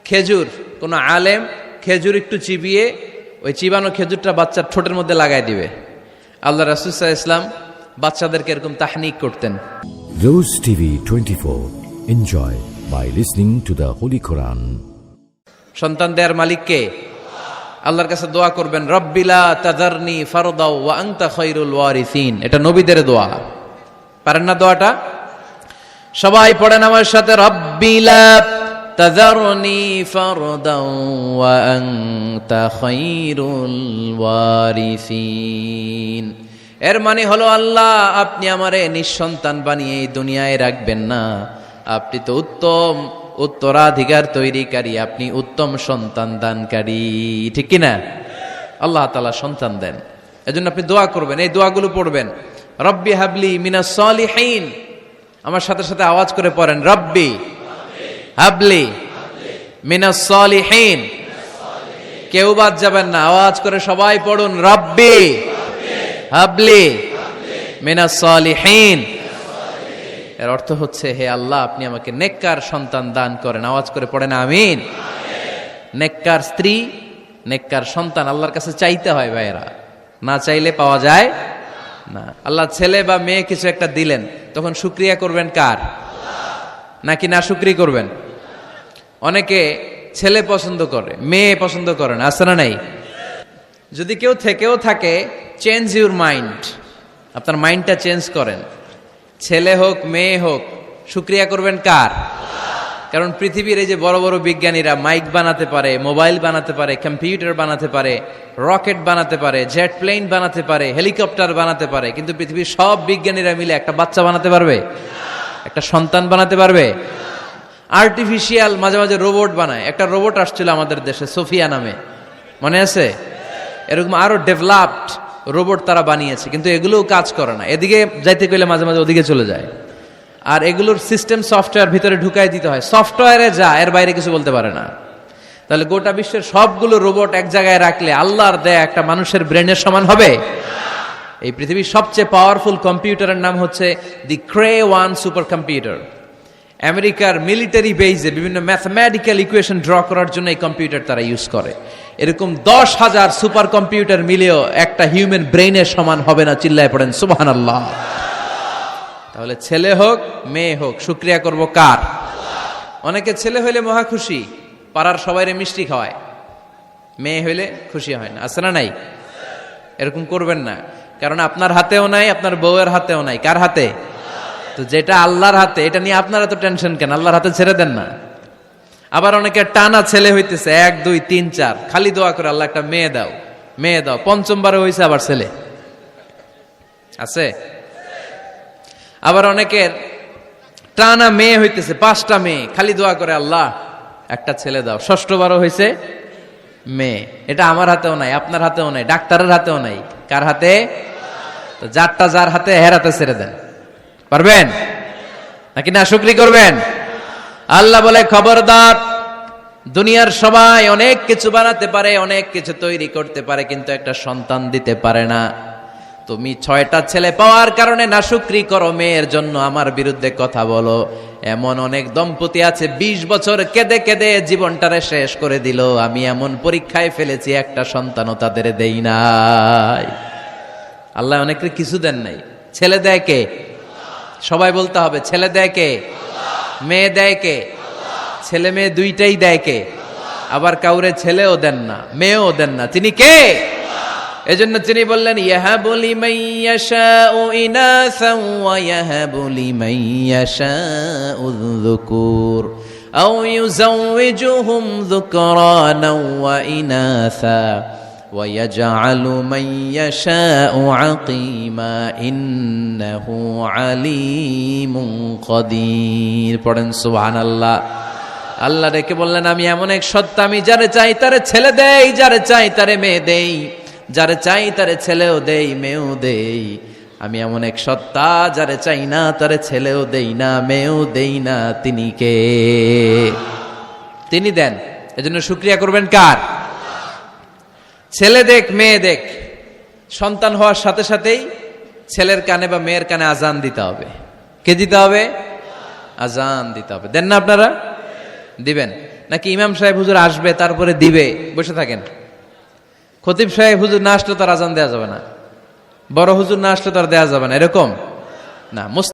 খেজুর, কোনো আলেম খেজুর একটু চিবিয়ে ওই চিবানো খেজুরটা বাচ্চার ঠোঁটের মধ্যে লাগাই দিবে। আল্লাহ রাসূল সাল্লাল্লাহু আলাইহি ওয়াসাল্লাম বাচ্চাদেরকে এরকম তাহনিক করতেন। Rose TV 24. Enjoy by listening to the Holy Quran. সন্তান দেয়ার মালিক কে? আল্লাহর কাছে দোয়া করবেন, রব্বিলা তাযারনি ফারদাও ওয়া আনতা খায়রুল ওয়ারিসিন। এটা নবীদের দোয়া, পারেন না দোয়াটা? সবাই পড়েন আমার সাথে, রব্বিলা তাযারনি ফারদাও ওয়া আনতা খায়রুল ওয়ারিসিন। এর মানে হলো, আল্লাহ আপনি আমারে নিঃসন্তান বানিয়ে এই দুনিয়ায় রাখবেন না, আপনি তো উত্তম উত্তরাধিকার তৈরিকারী, আপনি উত্তম সন্তান দানকারী, ঠিক কিনা? আল্লাহ তাআলা সন্তান দেন, এজন্য আপনি দোয়া করবেন, এই দোয়াগুলো পড়বেন। রব্বি হাবলি মিনাস সালিহিন, আমার সাথে সাথে আওয়াজ করে পড়েন, রব্বি হাবলি মিনাস সালিহিন। কেউ বাদ যাবেন না, আওয়াজ করে সবাই পড়ুন, রব্বি হাবলি মিনাস সালিহিন। এর অর্থ হচ্ছে, হে আল্লাহ আপনি আমাকে নেককার সন্তান দান করেন। আওয়াজ করে পড়েন আমিন। নেককার স্ত্রী, নেককার সন্তান আল্লাহর কাছে চাইতে হয় ভাইয়েরা, না চাইলে পাওয়া যায় না। আল্লাহ ছেলে বা মেয়ে কিছু একটা দিলেন, তখন শুকরিয়া করবেন কার? নাকি না শুকরি করবেন? অনেকে ছেলে পছন্দ করে, মেয়ে পছন্দ করে না, আছে না নাই? যদি কেউ থেকেও থাকে, চেঞ্জ ইউর মাইন্ড, আপনার মাইন্ডটা চেঞ্জ করেন। ছেলে হোক মেয়ে হোক, শুকরিয়া করবেন কার? কারণ পৃথিবীর এই যে বড় বড় বিজ্ঞানীরা মাইক বানাতে পারে, মোবাইল বানাতে পারে, কম্পিউটার বানাতে পারে, রকেট বানাতে পারে, জেট প্লেন বানাতে পারে, হেলিকপ্টার বানাতে পারে, কিন্তু পৃথিবীর সব বিজ্ঞানীরা মিলে একটা বাচ্চা বানাতে পারবে? একটা সন্তান বানাতে পারবে? আর্টিফিশিয়াল মাঝে মাঝে রোবট বানায়। একটা রোবট আসছিল আমাদের দেশে, সোফিয়া নামে, মনে আছে? এরকম আরো ডেভেলপড রোবট তারা বানিয়েছে, কিন্তু এগুলোও কাজ করে না। এদিকে যাইতে গেলে মাঝে মাঝে ওদিকে চলে যায়। আর এগুলোর সিস্টেম সফটওয়্যার ভিতরে ঢুকাই দিতে হয়, সফটওয়্যারে যা, এর বাইরে কিছু বলতে পারে না। তাহলে গোটা বিশ্বের সবগুলো রোবট এক জায়গায় রাখলে আল্লাহর দেয়া একটা মানুষের ব্রেনের সমান হবে? এই পৃথিবীর সবচেয়ে পাওয়ারফুল কম্পিউটারের নাম হচ্ছে দি ক্রে-1 সুপার কম্পিউটার। আমেরিকার মিলিটারি বেইজে বিভিন্ন ম্যাথমেটিক্যাল ইকুয়েশন ড্র করার জন্য এই কম্পিউটার তারা ইউজ করে। এরকম 10,000 সুপার কম্পিউটার মিলেও একটা হিউম্যান ব্রেইনের সমান হবে না। চিল্লায় পড়েন সুবহানাল্লাহ। তাহলে ছেলে হোক মেয়ে হোক, শুকরিয়া করব কার? অনেকে ছেলে হইলে মহা খুশি, পাড়ার সবাইরে মিষ্টি খাওয়ায়, মেয়ে হইলে খুশি হয় না, আছে না নাই? এরকম করবেন না, কারণ আপনার হাতেও নাই, আপনার বউয়ের হাতেও নাই। কার হাতে? তো যেটা আল্লাহর হাতে, এটা নিয়ে আপনারা তো টেনশন কেন? আল্লাহর হাতে ছেড়ে দেন না। আবার অনেকে টানা ছেলে হইতেছে, 1 2 3 4, খালি দোয়া করে আল্লাহ একটা মেয়ে দাও, মেয়ে দাও। পঞ্চমবারে হয়েছে আবার ছেলে, আছে? আবার অনেকের টানা মেয়ে হইতেছে, 5টা মেয়ে, খালি দোয়া করে আল্লাহ একটা ছেলে দাও। ষষ্ঠবারও হয়েছে মেয়ে। এটা আমার হাতেও নাই, আপনার হাতেও নাই, ডাক্তারের হাতেও নাই। কার হাতে? তো যারটা যার হাতে, হের হাতে ছেড়ে দেন। পারবেন নাকি না শুকরি করবেন? আল্লাহ বলে, খবরদার, দুনিয়ার সবাই অনেক কিছু বানাতে পারে, অনেক কিছু তৈরি করতে পারে, কিন্তু একটা সন্তান দিতে পারে না। তুমি 6টা ছেলে পাওয়ার কারণে না শুকরি করো, মেয়ের জন্য আমার বিরুদ্ধে কথা বলো। এমন অনেক দম্পতি আছে 20 বছর কেঁদে কেঁদে জীবনটারে শেষ করে দিল। আমি এমন পরীক্ষায় ফেলেছি, একটা সন্তানও তাদের দেই নাই। আল্লাহ অনেকের কিছু দেন নাই। ছেলে দেয় কে? সবাই বলতে হবে, ছেলে দেয় কে? মেয়ে দেয় কে? ছেলে মেয়ে দুইটাই দেয় কে? আবার কাউরে ছেলেও দেন না, মেয়েও দেন না, তিনি কে? এজন্য তিনি বললেন, ইয়াহাবু লিমান ইয়াশাউ ইনাসান ওয়া ইয়াহাবু লিমান ইয়াশাউ যুকুর আও ইউযাওয়িজুহুম যুকরানা ওয়া ইনাসা ওয়া ইয়াজআলু মান ইয়াশাউ আকিমা ইন্নাহু আলিমুন কাদির। পড়েন সুবহানাল্লাহ। আল্লাহ ডেকে বললেন, আমি এমন এক সত্তা, আমি যারে চাই তারে ছেলে দেই, যারে চাই তারে মেয়ে দেই, যারে চাই তারে ছেলেও দেই, মেয়েও দেই। আমি এমন এক সত্তা, যারে চাই না তারে ছেলেও দেই না, মেয়েও দেই না। তিনি কে? তিনি দেন। এজন্য শুকরিয়া করবেন কার? ছেলে দেখ মেয়ে দেখ, সন্তান হওয়ার সাথে সাথেই ছেলের কানে বা মেয়ের কানে আজান দিতে হবে। কে দিতে হবে? আজান দিতে হবে। দেন না আপনারা? দিবেন। নাকি ইমাম সাহেব হুজুর আসবে তারপরে দিবে, বসে থাকেন? খতিব সাহেব হুজুর না আসলে তো আর আজান দেওয়া যাবে না, বড় হুজুর না আসলে তো আর দেওয়া যাবে না, এরকম না।